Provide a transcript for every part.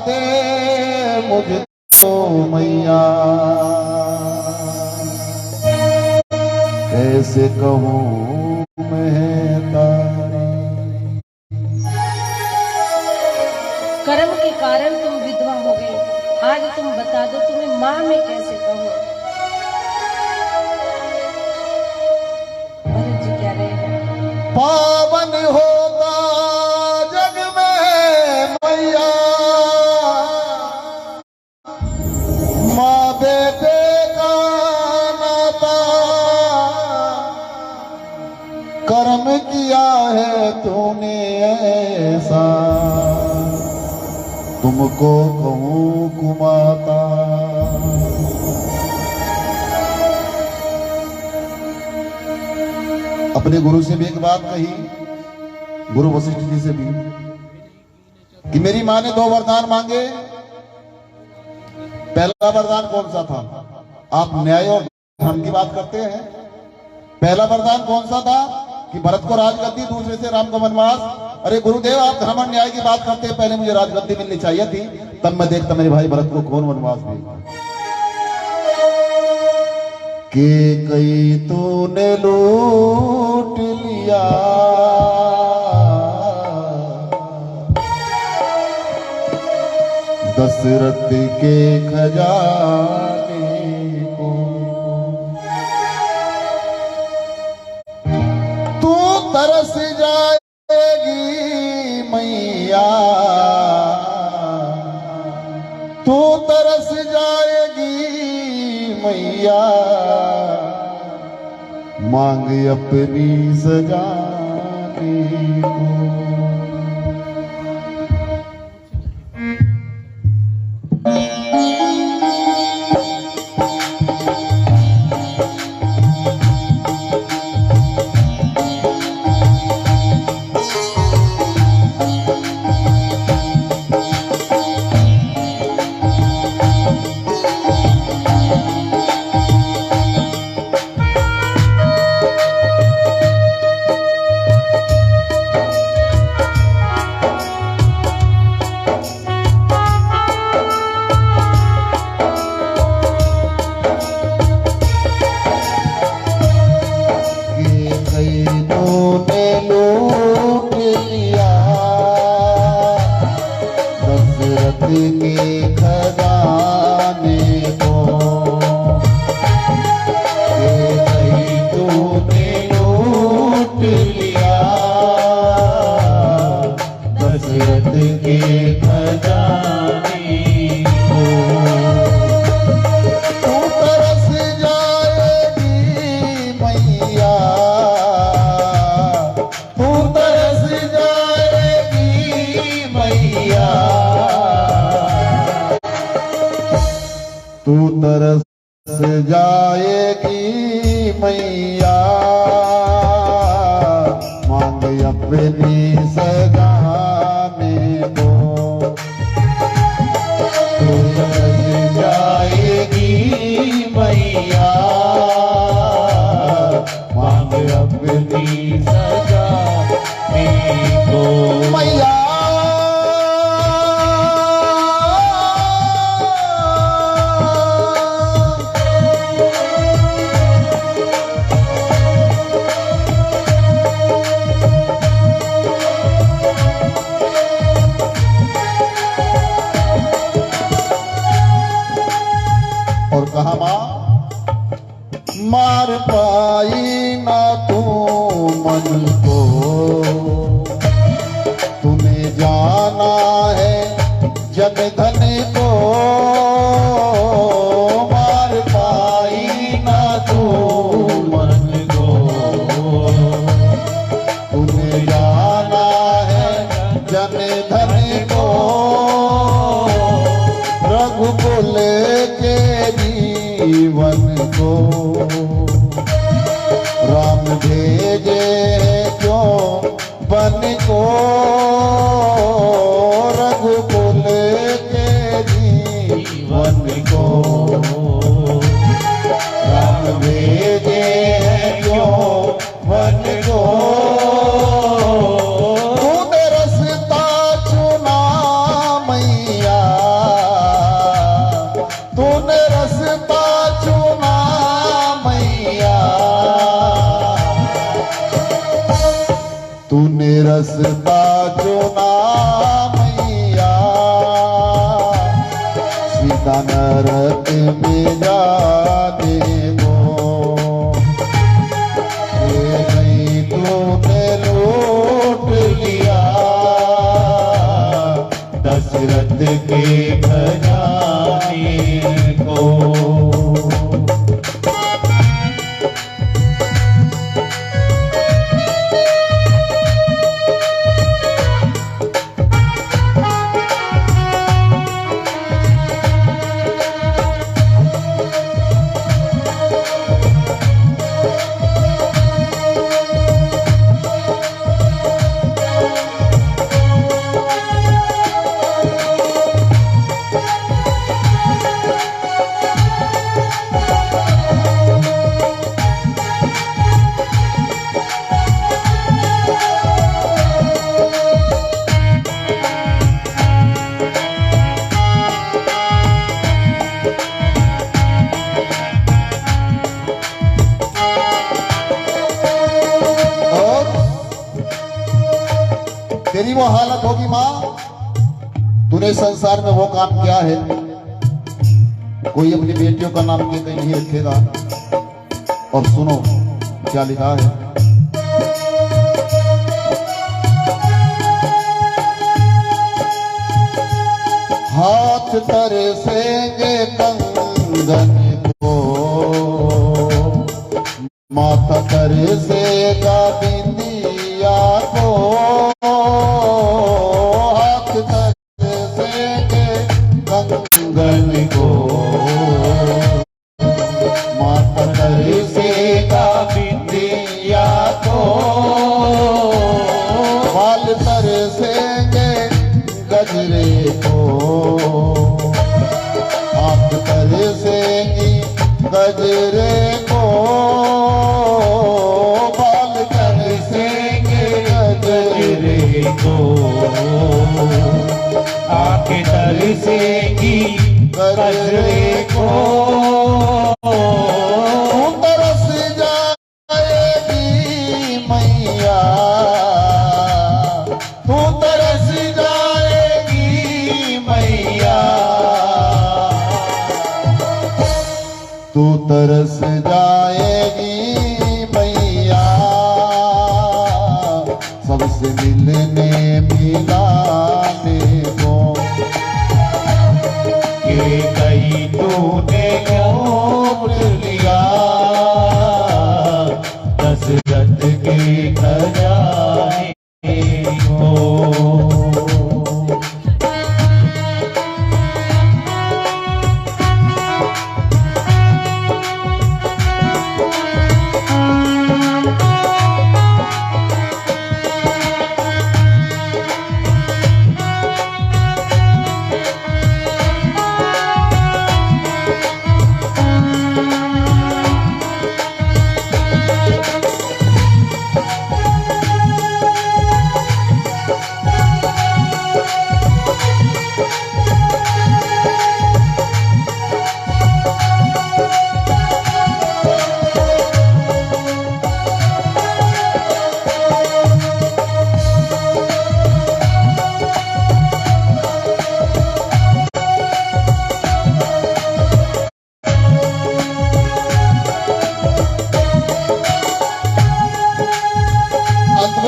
दे मुझको मैया, कैसे कहूँ मैं तारी। कर्म के कारण तुम विधवा हो गई, आज तुम बता दो तुम्हें माँ में कैसे कहूँ। भरत जी कह रहे हैं पावन होता जग में मैया, माँ बेटे का नाता, कर्म किया है तूने ऐसा, तुमको कहूँ कुमाता। अपने गुरु से भी एक बात कही, गुरु वशिष्ठ जी से भी, कि मेरी माँ ने 2 वरदान मांगे। पहला वरदान कौन सा था? आप न्याय और धर्म की बात करते हैं। पहला वरदान कौन सा था? कि भरत को राजगद्दी, दूसरे से राम को वनवास। अरे गुरुदेव, आप धर्म और न्याय की बात करते हैं, पहले मुझे राजगद्दी मिलनी चाहिए थी, तब मैं देखता मेरे भाई भरत को कौन वनवास भेजा। कि कई तूने लूट लिया, दशरथ के खजाने को, तू तरस जाएगी मैया, तू तरस जाएगी मैया, मांग अपनी सजाने को। के खजाने को तूने लूट लिया, दशरथ के खजाने को। तू तरस जाएगी मैया, तू तरस जाएगी मैया, तू तरस जाएगी मैया, मांग अपनी सजाने को। तू तरस जाएगी मैया, मांग अपनी सजाने को। मैया और कहा मां, मार पाई ना तू मन को, तूने जाना है जन धन को। मार पाई ना तू मन को, तूने जाना है जन धन को। रघुकुल के जीवन को राम भेजे क्यों बन को। रघुकुल के रसता चुना मैया, सीता नरक में जाने को। ये नहीं तूने लूट लिया दशरथ के खजाने को। तेरी वो हालत होगी माँ, तूने संसार में वो काम किया है कोई अपनी बेटियों का नाम के कहीं नहीं रखेगा। और सुनो क्या लिखा है। हाथ तरसेंगे कंगन को, माथा तरसेगा बिंदिया को। हाथ तरसेंगे कंगन को, माथा तरसेगा बिंदिया को। बाल तरसेंगे गजरे को, आप तरसेंगी गजरे को। बाल तरसेंगे गजरे को, आके तरसेगी गजरे को। तरस जाएगी मैया, तू तरस जाएगी मैया, तू तरस जाएगी मैया। सबसे मिलने मिलाने को, ये कहीं तूने क्यों लिया दशरथ के खजाने को।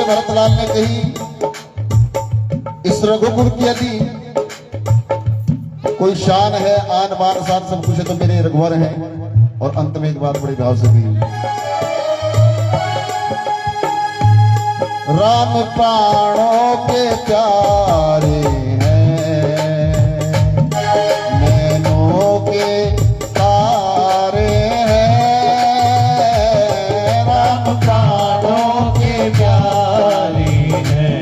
भरतलाल ने कही इस रघुकुल की यदि कोई शान है, आन बान शान सब कुछ है तो मेरे रघुवर हैं। और अंत में एक बात बड़ी भाव से कही, राम प्राणों के प्यारे हैं, नैनों के तारे हैं। राम प्राणों के प्यारे हैं,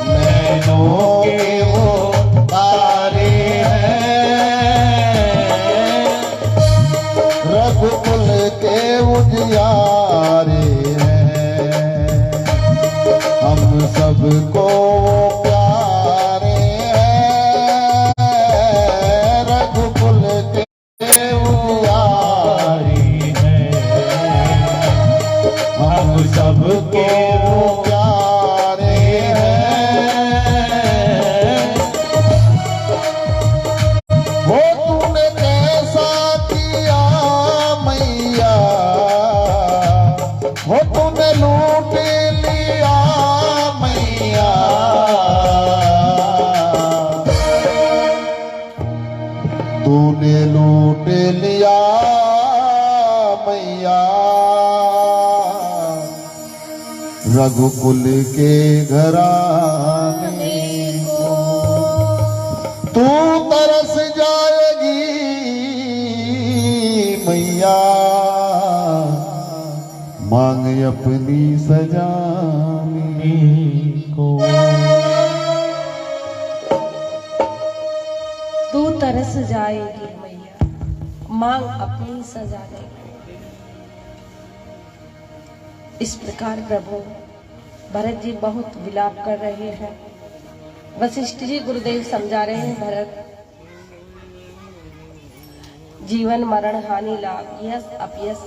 नैनों के वो तारे हैं। रघुकुल के उजियारे हैं, हम सबको रघुकुल के घराने को तू तरस जाएगी मैया, मांग अपनी सजाने को। तू तरस जाएगी मैया, मांग अपनी सजाने को। इस प्रकार प्रभु भरत जी बहुत विलाप कर रहे हैं। वशिष्ठ जी गुरुदेव समझा रहे हैं, भरत जीवन मरण हानि लाभ यश अपयश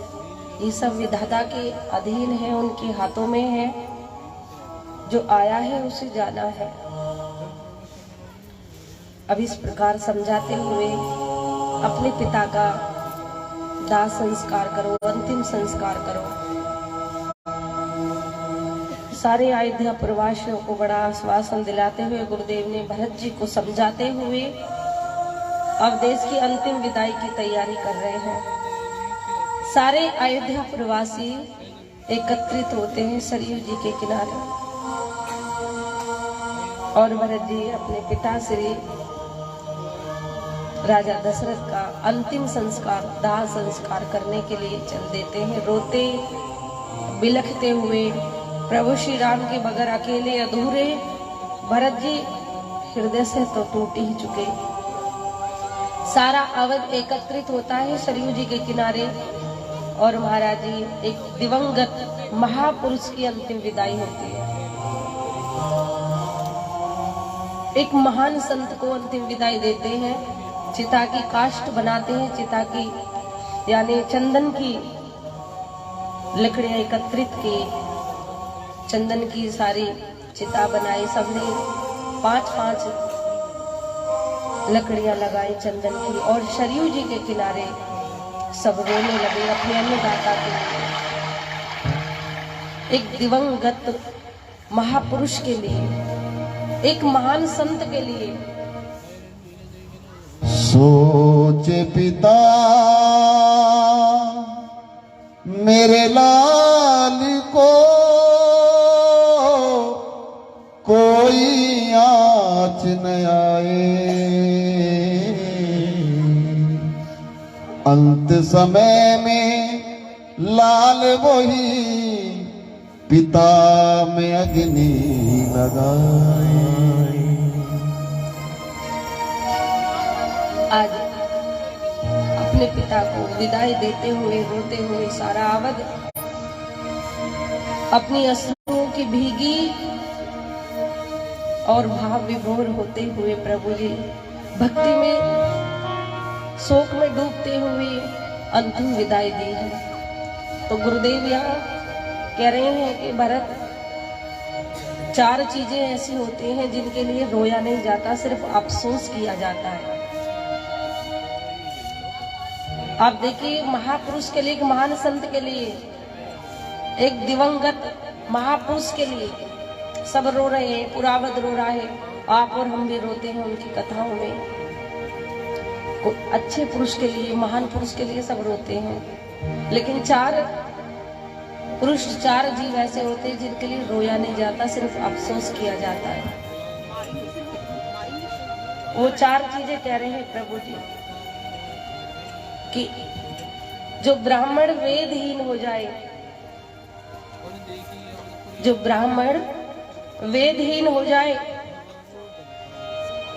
ये सब विधाता के अधीन है, उनके हाथों में है। जो आया है उसे जाना है। अब इस प्रकार समझाते हुए अपने पिता का दाह संस्कार करो, अंतिम संस्कार करो। सारे अयोध्या प्रवासियों को बड़ा आश्वासन दिलाते हुए गुरुदेव ने भरत जी को समझाते हुए अब देश की अंतिम विदाई की तैयारी कर रहे हैं। सारे अयोध्या प्रवासी एकत्रित होते हैं सरयू जी के किनारे और भरत जी अपने पिता श्री राजा दशरथ का अंतिम संस्कार दाह संस्कार करने के लिए चल देते हैं। रोते बिलखते हुए प्रभु श्री राम के बगैर अकेले अधूरे भरत जी हृदय से तो टूट ही चुके। सारा अवध एकत्रित होता है सरयू जी के किनारे और महाराज जी एक दिवंगत महापुरुष की अंतिम विदाई होती है। एक महान संत को अंतिम विदाई देते हैं। चिता की काष्ठ बनाते हैं, चिता की यानी चंदन की लकड़ियां एकत्रित की, चंदन की सारी चिता बनाई। सबने 5-5 लकड़ियां लगाई चंदन की और सरयू जी के किनारे सब रोने लगे अपने अन्नदाता के लिए, एक दिवंगत महापुरुष के लिए, एक महान संत के लिए। सोचे पिता मेरे लाल को कोई आँच न आए, अंत समय में लाल वही पिता में अग्नि लगाए। आज अपने पिता को विदाई देते हुए रोते हुए सारा अवध अपनी अश्रुओं की भीगी और भाव विभोर होते हुए प्रभु जी भक्ति में शोक में डूबते हुए अंतिम विदाई दी है। तो गुरुदेव यहाँ कह रहे हैं कि भरत 4 चीजें ऐसी होती हैं जिनके लिए रोया नहीं जाता, सिर्फ अफसोस किया जाता है। आप देखिए महापुरुष के लिए, एक महान संत के लिए, एक दिवंगत महापुरुष के लिए सब रो रहे हैं, पूरा अवध रो रहा है। आप और हम भी रोते हैं उनकी कथाओं में। अच्छे पुरुष के लिए, महान पुरुष के लिए सब रोते हैं, लेकिन 4 पुरुष 4 जीव ऐसे होते हैं जिनके लिए रोया नहीं जाता, सिर्फ अफसोस किया जाता है। वो 4 चीजें कह रहे हैं प्रभु जी कि जो ब्राह्मण वेदहीन हो जाए, जो ब्राह्मण वेदहीन हो जाए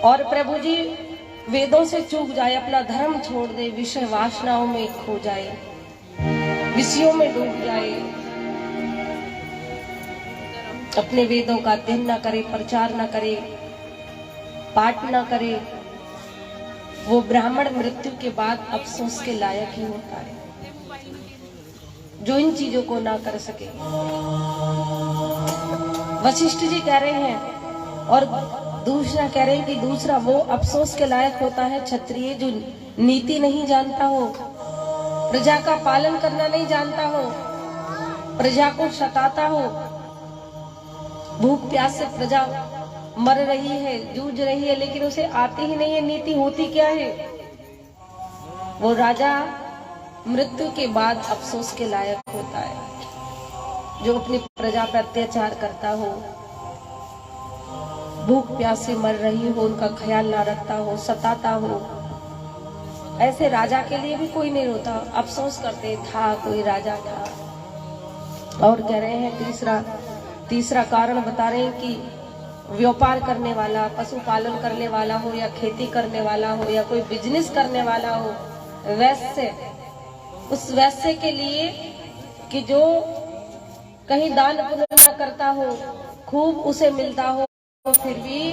और प्रभु जी वेदों से चूक जाए, अपना धर्म छोड़ दे, विषय वासनाओं में खो जाए, विषयों में डूब जाए, अपने वेदों का अध्ययन न करे, प्रचार न करे, पाठ न करे, वो ब्राह्मण मृत्यु के बाद अफसोस के लायक ही होता है, जो इन चीजों को ना कर सके। वशिष्ठ जी कह रहे हैं और दूसरा कह रहे हैं कि दूसरा वो अफसोस के लायक होता है क्षत्रिय जो नीति नहीं जानता हो, प्रजा का पालन करना नहीं जानता हो, प्रजा को सताता हो, भूख प्यास से प्रजा मर रही है, जूझ रही है, लेकिन उसे आती ही नहीं है नीति होती क्या है। वो राजा मृत्यु के बाद अफसोस के लायक होता है। जो अपनी प्रजा पर अत्याचार करता हो, भूख प्यास से मर रही हो, उनका ख्याल ना रखता हो, सताता हो, ऐसे राजा के लिए भी कोई नहीं रोता। अफसोस करते था कोई राजा था। और कह रहे हैं तीसरा कारण बता रहे हैं कि व्यापार करने वाला, पशुपालन करने वाला हो या खेती करने वाला हो या कोई बिजनेस करने वाला हो, वैश्य, उस वैश्य के लिए कि जो कहीं दान पुण्य न करता हो, खूब उसे मिलता हो, तो फिर भी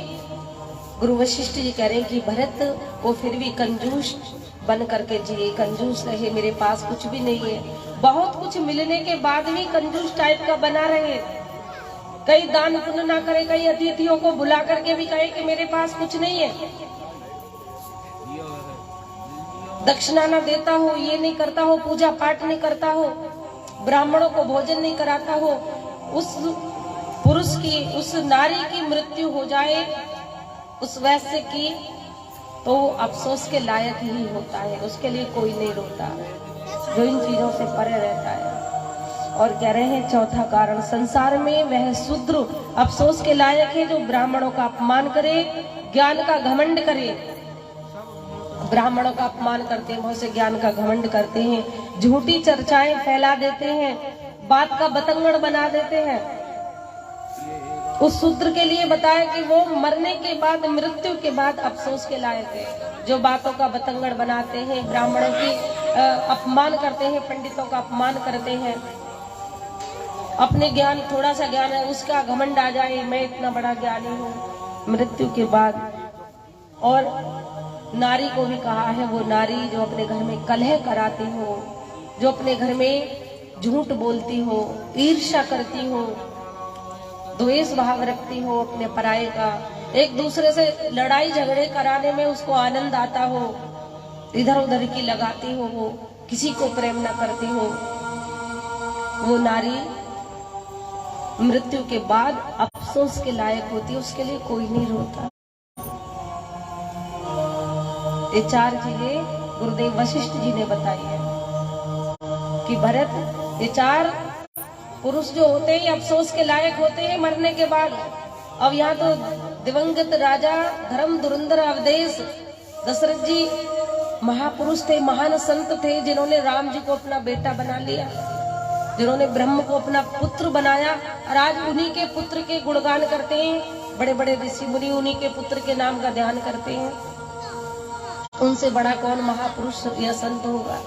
गुरु वशिष्ठ जी कह रहे हैं कि भरत वो फिर भी कंजूस बन करके जिए, कंजूस रहे, मेरे पास कुछ भी नहीं है। बहुत कुछ मिलने के बाद भी कंजूस टाइप का बना रहे, कई दान पुण्य ना करे, कई अतिथियों को बुला करके भी कहे कि मेरे पास कुछ नहीं है, दक्षिणा ना देता हो, ये नहीं करता हो, पूजा पाठ नहीं करता हो, ब्राह्मणों को भोजन नहीं कराता हो, उस पुरुष की, उस नारी की मृत्यु हो जाए, उस वैश्य की, तो अफसोस के लायक ही होता है, उसके लिए कोई नहीं रोता जो इन चीजों से परे रहता है। और कह रहे हैं चौथा कारण, संसार में वह शूद्र अफसोस के लायक है जो ब्राह्मणों का अपमान करे, ज्ञान का घमंड करे। ब्राह्मणों का अपमान करते हैं, बहुत से ज्ञान का घमंड करते हैं, झूठी चर्चाएं फैला देते हैं, बात का बतंगड़ बना देते हैं। उस शूद्र के लिए बताया कि वो मरने के बाद, मृत्यु के बाद अफसोस के लायक है, जो बातों का बतंगड़ बनाते हैं, ब्राह्मणों की अपमान करते हैं, पंडितों का अपमान करते हैं, अपने ज्ञान, थोड़ा सा ज्ञान है उसका घमंड आ जाए, मैं इतना बड़ा ज्ञानी हूँ, मृत्यु के बाद। और नारी को भी कहा है, वो नारी जो अपने घर में कलह कराती हो, जो अपने घर में झूठ बोलती हो, ईर्ष्या करती हो, द्वेष भाव रखती हो अपने पराये का, एक दूसरे से लड़ाई झगड़े कराने में उसको आनंद आता हो, इधर उधर की लगाती हो, वो किसी को प्रेम न करती हो, वो नारी मृत्यु के बाद अफसोस के लायक होती है, उसके लिए कोई नहीं रोता। ये 4 चीजें गुरुदेव वशिष्ठ जी ने बताई है कि भरत, ये 4 पुरुष जो होते हैं अफसोस के लायक होते हैं मरने के बाद। अब यहाँ तो दिवंगत राजा धर्म धुरंधर अवधेश दशरथ जी महापुरुष थे, महान संत थे, जिन्होंने राम जी को अपना बेटा बना लिया, जिन्होंने ब्रह्म को अपना पुत्र बनाया, और आज उन्हीं के पुत्र के गुणगान करते हैं, बड़े बड़े ऋषि मुनि उन्हीं के पुत्र के नाम का ध्यान करते हैं। उनसे बड़ा कौन महापुरुष या संत होगा।